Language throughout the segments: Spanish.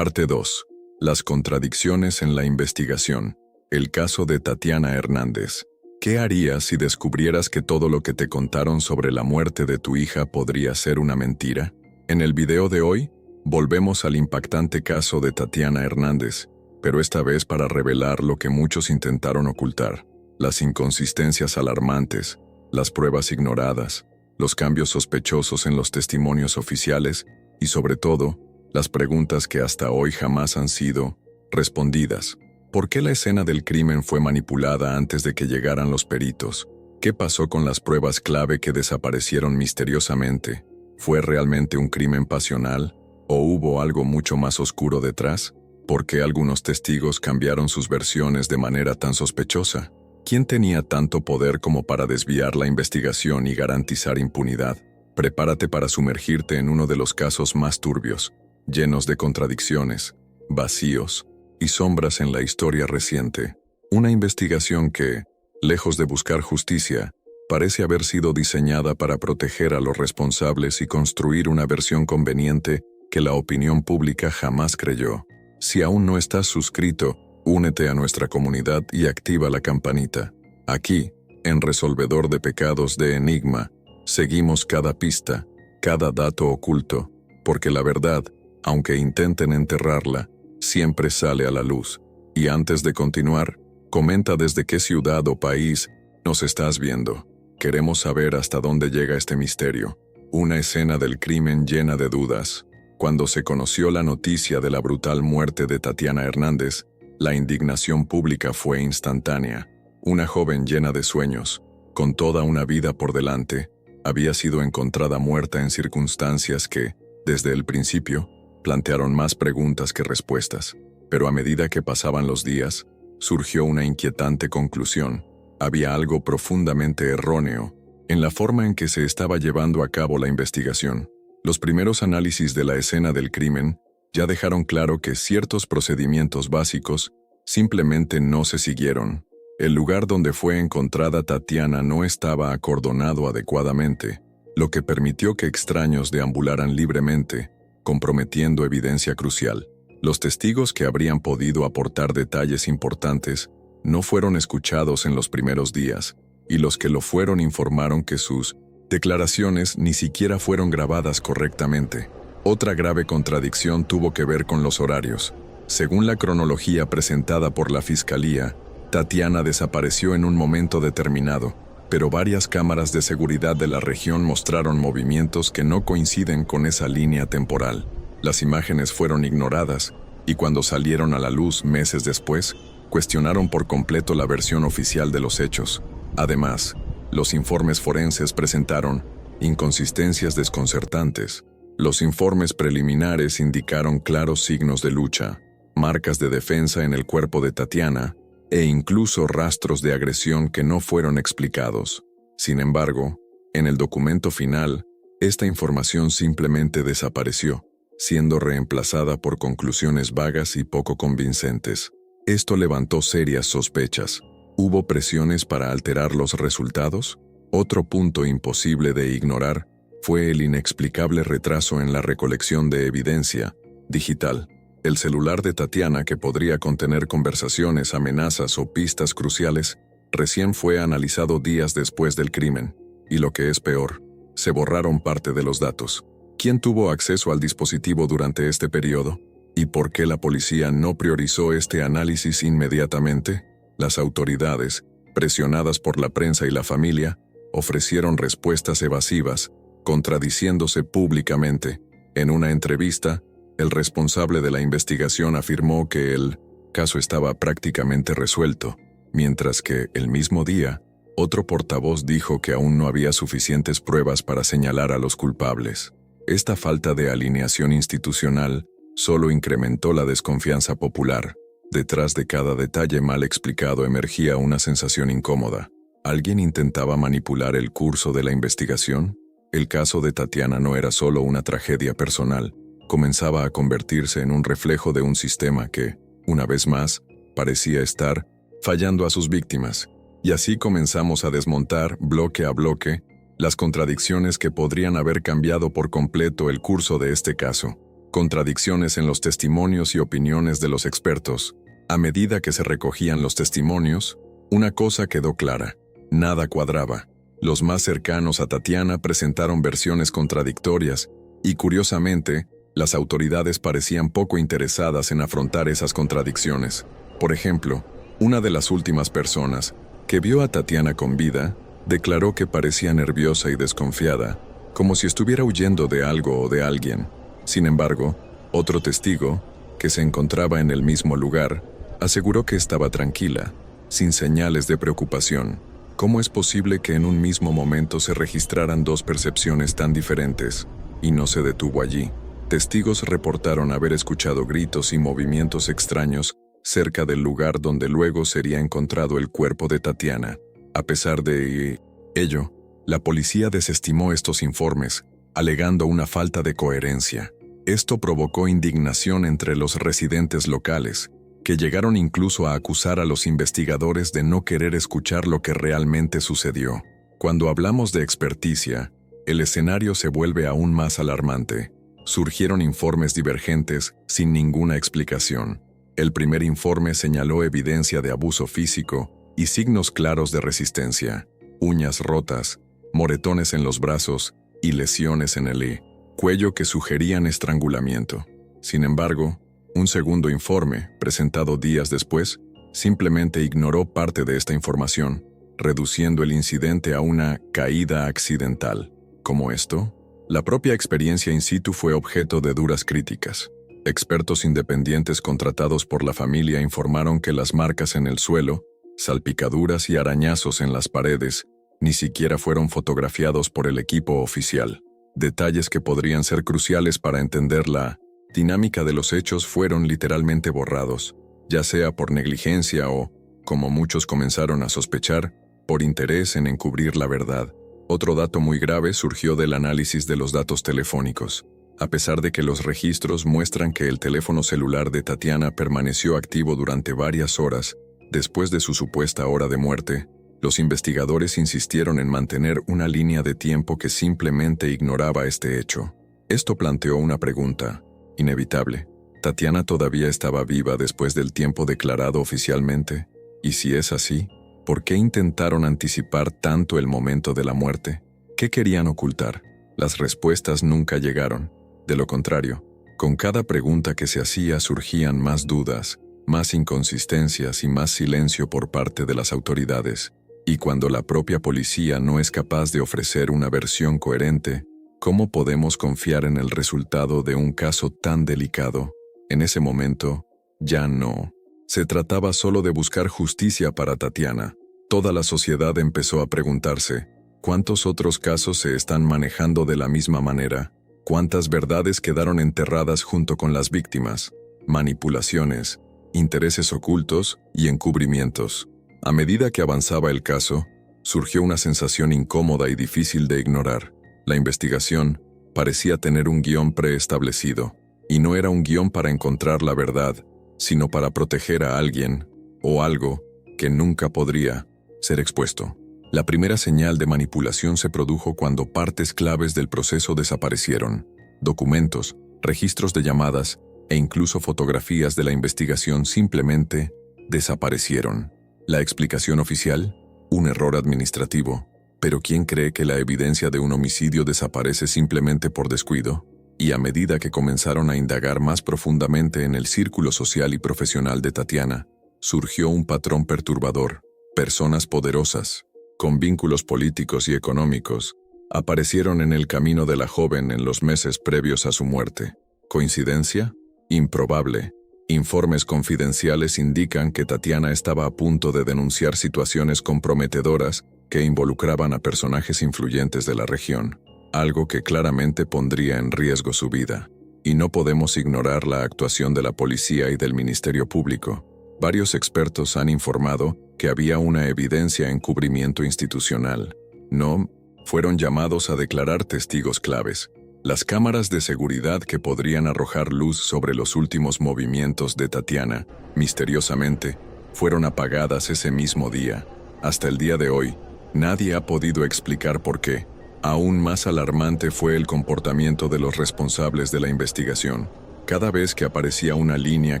Parte 2. Las contradicciones en la investigación. El caso de Tatiana Hernández. ¿Qué harías si descubrieras que todo lo que te contaron sobre la muerte de tu hija podría ser una mentira? En el video de hoy, volvemos al impactante caso de Tatiana Hernández, pero esta vez para revelar lo que muchos intentaron ocultar: las inconsistencias alarmantes, las pruebas ignoradas, los cambios sospechosos en los testimonios oficiales y, sobre todo, las preguntas que hasta hoy jamás han sido respondidas. ¿Por qué la escena del crimen fue manipulada antes de que llegaran los peritos? ¿Qué pasó con las pruebas clave que desaparecieron misteriosamente? ¿Fue realmente un crimen pasional o hubo algo mucho más oscuro detrás? ¿Por qué algunos testigos cambiaron sus versiones de manera tan sospechosa? ¿Quién tenía tanto poder como para desviar la investigación y garantizar impunidad? Prepárate para sumergirte en uno de los casos más turbios, llenos de contradicciones, vacíos y sombras en la historia reciente. Una investigación que, lejos de buscar justicia, parece haber sido diseñada para proteger a los responsables y construir una versión conveniente que la opinión pública jamás creyó. Si aún no estás suscrito, únete a nuestra comunidad y activa la campanita. Aquí, en Resolvedor de Pecados de Enigma, seguimos cada pista, cada dato oculto, porque la verdad, aunque intenten enterrarla, siempre sale a la luz. Y antes de continuar, comenta desde qué ciudad o país nos estás viendo. Queremos saber hasta dónde llega este misterio. Una escena del crimen llena de dudas. Cuando se conoció la noticia de la brutal muerte de Tatiana Hernández, la indignación pública fue instantánea. Una joven llena de sueños, con toda una vida por delante, había sido encontrada muerta en circunstancias que, desde el principio, plantearon más preguntas que respuestas. Pero a medida que pasaban los días, surgió una inquietante conclusión. Había algo profundamente erróneo en la forma en que se estaba llevando a cabo la investigación. Los primeros análisis de la escena del crimen ya dejaron claro que ciertos procedimientos básicos simplemente no se siguieron. El lugar donde fue encontrada Tatiana no estaba acordonado adecuadamente, lo que permitió que extraños deambularan libremente, comprometiendo evidencia crucial. Los testigos que habrían podido aportar detalles importantes no fueron escuchados en los primeros días, y los que lo fueron informaron que sus declaraciones ni siquiera fueron grabadas correctamente. Otra grave contradicción tuvo que ver con los horarios. Según la cronología presentada por la Fiscalía, Tatiana desapareció en un momento determinado, pero varias cámaras de seguridad de la región mostraron movimientos que no coinciden con esa línea temporal. Las imágenes fueron ignoradas, y cuando salieron a la luz meses después, cuestionaron por completo la versión oficial de los hechos. Además, los informes forenses presentaron inconsistencias desconcertantes. Los informes preliminares indicaron claros signos de lucha, marcas de defensa en el cuerpo de Tatiana, e incluso rastros de agresión que no fueron explicados. Sin embargo, en el documento final, esta información simplemente desapareció, siendo reemplazada por conclusiones vagas y poco convincentes. Esto levantó serias sospechas. ¿Hubo presiones para alterar los resultados? Otro punto imposible de ignorar fue el inexplicable retraso en la recolección de evidencia digital. El celular de Tatiana, que podría contener conversaciones, amenazas o pistas cruciales, recién fue analizado días después del crimen. Y lo que es peor, se borraron parte de los datos. ¿Quién tuvo acceso al dispositivo durante este periodo? ¿Y por qué la policía no priorizó este análisis inmediatamente? Las autoridades, presionadas por la prensa y la familia, ofrecieron respuestas evasivas, contradiciéndose públicamente. En una entrevista, el responsable de la investigación afirmó que el caso estaba prácticamente resuelto, mientras que, el mismo día, otro portavoz dijo que aún no había suficientes pruebas para señalar a los culpables. Esta falta de alineación institucional solo incrementó la desconfianza popular. Detrás de cada detalle mal explicado emergía una sensación incómoda. ¿Alguien intentaba manipular el curso de la investigación? El caso de Tatiana no era solo una tragedia personal, comenzaba a convertirse en un reflejo de un sistema que, una vez más, parecía estar fallando a sus víctimas. Y así comenzamos a desmontar, bloque a bloque, las contradicciones que podrían haber cambiado por completo el curso de este caso. contradicciones en los testimonios y opiniones de los expertos. A medida que se recogían los testimonios, una cosa quedó clara: nada cuadraba. Los más cercanos a Tatiana presentaron versiones contradictorias y, curiosamente, las autoridades parecían poco interesadas en afrontar esas contradicciones. Por ejemplo, una de las últimas personas que vio a Tatiana con vida declaró que parecía nerviosa y desconfiada, como si estuviera huyendo de algo o de alguien. Sin embargo, otro testigo, que se encontraba en el mismo lugar, aseguró que estaba tranquila, sin señales de preocupación. ¿Cómo es posible que en un mismo momento se registraran dos percepciones tan diferentes? Y no se detuvo allí. Testigos reportaron haber escuchado gritos y movimientos extraños cerca del lugar donde luego sería encontrado el cuerpo de Tatiana. A pesar de ello, la policía desestimó estos informes, alegando una falta de coherencia. Esto provocó indignación entre los residentes locales, que llegaron incluso a acusar a los investigadores de no querer escuchar lo que realmente sucedió. Cuando hablamos de experticia, el escenario se vuelve aún más alarmante. Surgieron informes divergentes sin ninguna explicación. El primer informe señaló evidencia de abuso físico y signos claros de resistencia: uñas rotas, moretones en los brazos y lesiones en el cuello que sugerían estrangulamiento. Sin embargo, un segundo informe, presentado días después, simplemente ignoró parte de esta información, reduciendo el incidente a una caída accidental. ¿Cómo esto? La propia experiencia in situ fue objeto de duras críticas. Expertos independientes contratados por la familia informaron que las marcas en el suelo, salpicaduras y arañazos en las paredes, ni siquiera fueron fotografiados por el equipo oficial. Detalles que podrían ser cruciales para entender la dinámica de los hechos fueron literalmente borrados, ya sea por negligencia o, como muchos comenzaron a sospechar, por interés en encubrir la verdad. Otro dato muy grave surgió del análisis de los datos telefónicos. A pesar de que los registros muestran que el teléfono celular de Tatiana permaneció activo durante varias horas después de su supuesta hora de muerte, los investigadores insistieron en mantener una línea de tiempo que simplemente ignoraba este hecho. Esto planteó una pregunta inevitable: ¿Tatiana todavía estaba viva después del tiempo declarado oficialmente? Y si es así, ¿por qué intentaron anticipar tanto el momento de la muerte? ¿Qué querían ocultar? Las respuestas nunca llegaron. De lo contrario, con cada pregunta que se hacía surgían más dudas, más inconsistencias y más silencio por parte de las autoridades. Y cuando la propia policía no es capaz de ofrecer una versión coherente, ¿cómo podemos confiar en el resultado de un caso tan delicado? En ese momento, ya no se trataba solo de buscar justicia para Tatiana. Toda la sociedad empezó a preguntarse: ¿cuántos otros casos se están manejando de la misma manera? ¿Cuántas verdades quedaron enterradas junto con las víctimas? Manipulaciones, intereses ocultos y encubrimientos. A medida que avanzaba el caso, surgió una sensación incómoda y difícil de ignorar. La investigación parecía tener un guión preestablecido, y no era un guión para encontrar la verdad, sino para proteger a alguien o algo que nunca podría ser expuesto. La primera señal de manipulación se produjo cuando partes claves del proceso desaparecieron. Documentos, registros de llamadas e incluso fotografías de la investigación simplemente desaparecieron. La explicación oficial: un error administrativo. Pero ¿quién cree que la evidencia de un homicidio desaparece simplemente por descuido? Y a medida que comenzaron a indagar más profundamente en el círculo social y profesional de Tatiana, surgió un patrón perturbador. Personas poderosas, con vínculos políticos y económicos, aparecieron en el camino de la joven en los meses previos a su muerte. ¿Coincidencia? Improbable. Informes confidenciales indican que Tatiana estaba a punto de denunciar situaciones comprometedoras que involucraban a personajes influyentes de la región, algo que claramente pondría en riesgo su vida. Y no podemos ignorar la actuación de la policía y del Ministerio Público. Varios expertos han informado que había una evidencia de encubrimiento institucional. No fueron llamados a declarar testigos claves. Las cámaras de seguridad que podrían arrojar luz sobre los últimos movimientos de Tatiana, misteriosamente, fueron apagadas ese mismo día. Hasta el día de hoy, nadie ha podido explicar por qué. Aún más alarmante fue el comportamiento de los responsables de la investigación. Cada vez que aparecía una línea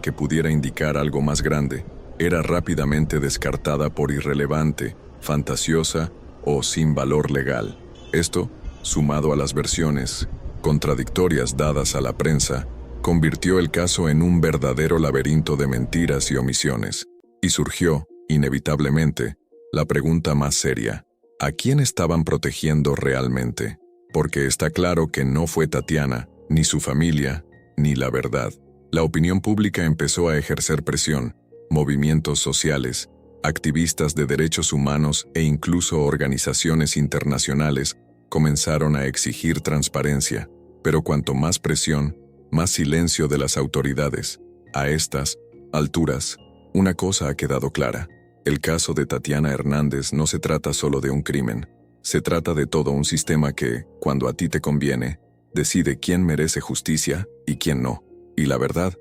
que pudiera indicar algo más grande, era rápidamente descartada por irrelevante, fantasiosa o sin valor legal. Esto, sumado a las versiones contradictorias dadas a la prensa, convirtió el caso en un verdadero laberinto de mentiras y omisiones. Y surgió, inevitablemente, la pregunta más seria: ¿a quién estaban protegiendo realmente? Porque está claro que no fue Tatiana, ni su familia, ni la verdad. La opinión pública empezó a ejercer presión. Movimientos sociales, activistas de derechos humanos e incluso organizaciones internacionales comenzaron a exigir transparencia. Pero cuanto más presión, más silencio de las autoridades. A estas alturas, una cosa ha quedado clara: el caso de Tatiana Hernández no se trata solo de un crimen. Se trata de todo un sistema que, cuando a ti te conviene, decide quién merece justicia y quién no. Y la verdad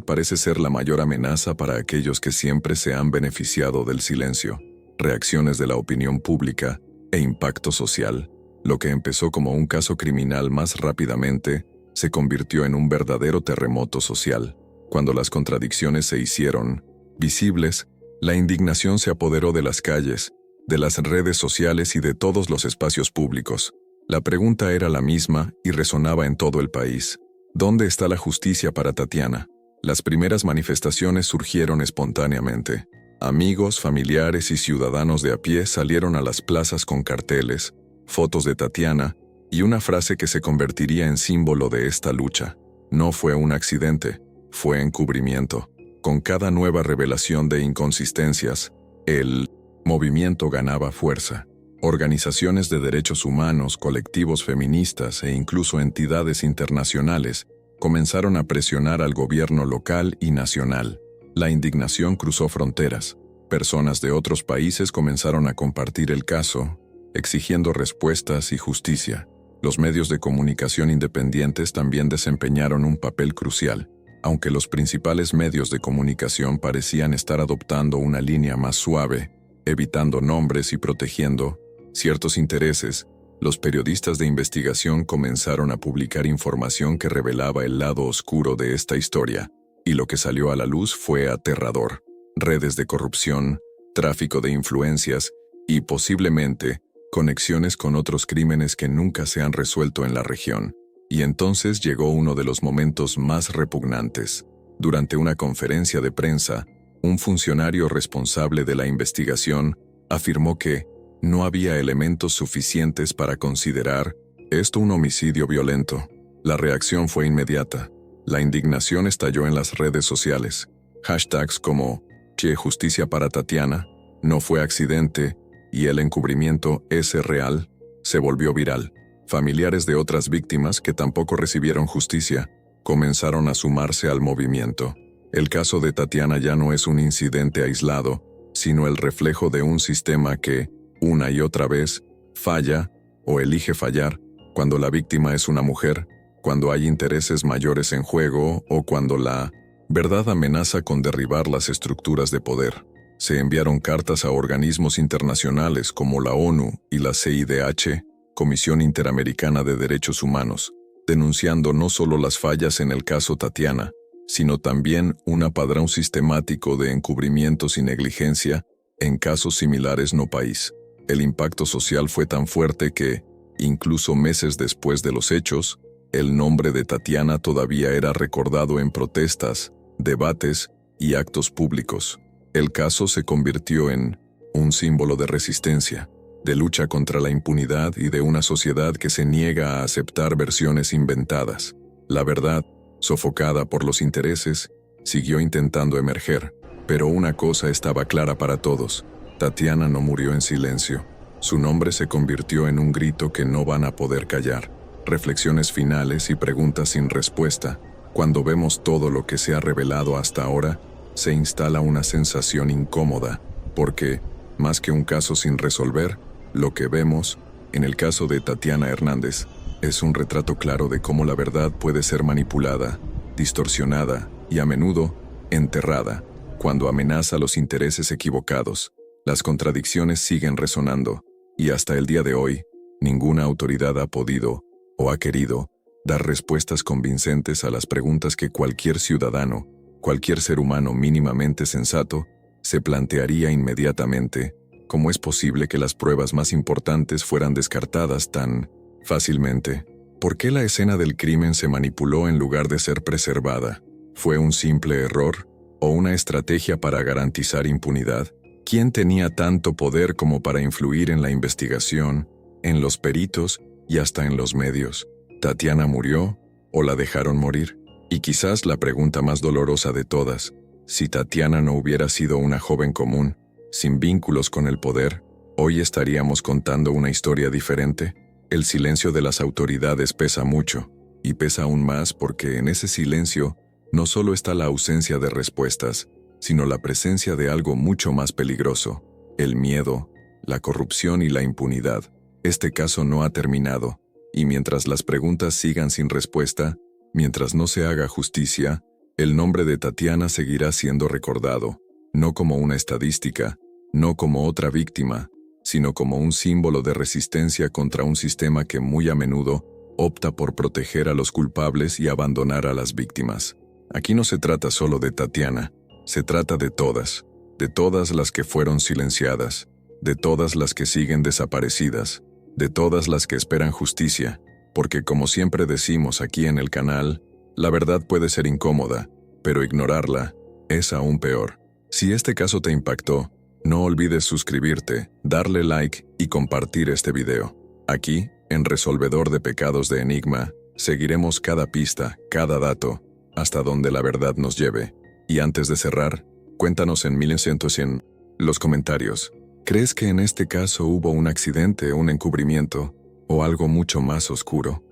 parece ser la mayor amenaza para aquellos que siempre se han beneficiado del silencio. Reacciones de la opinión pública e impacto social. Lo que empezó como un caso criminal más rápidamente se convirtió en un verdadero terremoto social. Cuando las contradicciones se hicieron visibles, la indignación se apoderó de las calles, de las redes sociales y de todos los espacios públicos. La pregunta era la misma y resonaba en todo el país: ¿dónde está la justicia para Tatiana? Las primeras manifestaciones surgieron espontáneamente. Amigos, familiares y ciudadanos de a pie salieron a las plazas con carteles, fotos de Tatiana y una frase que se convertiría en símbolo de esta lucha: no fue un accidente, fue encubrimiento. Con cada nueva revelación de inconsistencias, el movimiento ganaba fuerza. Organizaciones de derechos humanos, colectivos feministas e incluso entidades internacionales comenzaron a presionar al gobierno local y nacional. La indignación cruzó fronteras. Personas de otros países comenzaron a compartir el caso, exigiendo respuestas y justicia. Los medios de comunicación independientes también desempeñaron un papel crucial. Aunque los principales medios de comunicación parecían estar adoptando una línea más suave, evitando nombres y protegiendo ciertos intereses, los periodistas de investigación comenzaron a publicar información que revelaba el lado oscuro de esta historia, y lo que salió a la luz fue aterrador: redes de corrupción, tráfico de influencias y, posiblemente, conexiones con otros crímenes que nunca se han resuelto en la región. Y entonces llegó uno de los momentos más repugnantes. Durante una conferencia de prensa, un funcionario responsable de la investigación afirmó que no había elementos suficientes para considerar esto un homicidio violento. La reacción fue inmediata. La indignación estalló en las redes sociales. Hashtags como "Che justicia para Tatiana", "No fue accidente" y "El encubrimiento es real" se volvió viral. Familiares de otras víctimas que tampoco recibieron justicia comenzaron a sumarse al movimiento. El caso de Tatiana ya no es un incidente aislado, sino el reflejo de un sistema que, una y otra vez, falla o elige fallar, cuando la víctima es una mujer, cuando hay intereses mayores en juego o cuando la verdad amenaza con derribar las estructuras de poder. Se enviaron cartas a organismos internacionales como la ONU y la CIDH, Comisión Interamericana de Derechos Humanos, denunciando no solo las fallas en el caso Tatiana, sino también un padrón sistemático de encubrimientos y negligencia en casos similares no país. El impacto social fue tan fuerte que, incluso meses después de los hechos, el nombre de Tatiana todavía era recordado en protestas, debates y actos públicos. El caso se convirtió en un símbolo de resistencia, de lucha contra la impunidad y de una sociedad que se niega a aceptar versiones inventadas. La verdad, sofocada por los intereses, siguió intentando emerger, pero una cosa estaba clara para todos: Tatiana no murió en silencio. Su nombre se convirtió en un grito que no van a poder callar. Reflexiones finales y preguntas sin respuesta. Cuando vemos todo lo que se ha revelado hasta ahora, se instala una sensación incómoda, porque, más que un caso sin resolver, lo que vemos, en el caso de Tatiana Hernández, es un retrato claro de cómo la verdad puede ser manipulada, distorsionada y a menudo enterrada, cuando amenaza los intereses equivocados. Las contradicciones siguen resonando, y hasta el día de hoy, ninguna autoridad ha podido, o ha querido, dar respuestas convincentes a las preguntas que cualquier ciudadano, cualquier ser humano mínimamente sensato, se plantearía inmediatamente. ¿Cómo es posible que las pruebas más importantes fueran descartadas tan fácilmente? ¿Por qué la escena del crimen se manipuló en lugar de ser preservada? ¿Fue un simple error o una estrategia para garantizar impunidad? ¿Quién tenía tanto poder como para influir en la investigación, en los peritos y hasta en los medios? ¿Tatiana murió o la dejaron morir? Y quizás la pregunta más dolorosa de todas, si Tatiana no hubiera sido una joven común, sin vínculos con el poder, ¿hoy estaríamos contando una historia diferente? El silencio de las autoridades pesa mucho, y pesa aún más porque en ese silencio no solo está la ausencia de respuestas, sino la presencia de algo mucho más peligroso, el miedo, la corrupción y la impunidad. Este caso no ha terminado, y mientras las preguntas sigan sin respuesta, mientras no se haga justicia, el nombre de Tatiana seguirá siendo recordado, no como una estadística, no como otra víctima, sino como un símbolo de resistencia contra un sistema que muy a menudo opta por proteger a los culpables y abandonar a las víctimas. Aquí no se trata solo de Tatiana, se trata de todas las que fueron silenciadas, de todas las que siguen desaparecidas, de todas las que esperan justicia, porque como siempre decimos aquí en el canal, la verdad puede ser incómoda, pero ignorarla es aún peor. Si este caso te impactó, no olvides suscribirte, darle like y compartir este video. Aquí, en Resolvedor de Pecados de Enigma, seguiremos cada pista, cada dato, hasta donde la verdad nos lleve. Y antes de cerrar, cuéntanos en 1100 en los comentarios. ¿Crees que en este caso hubo un accidente, un encubrimiento, o algo mucho más oscuro?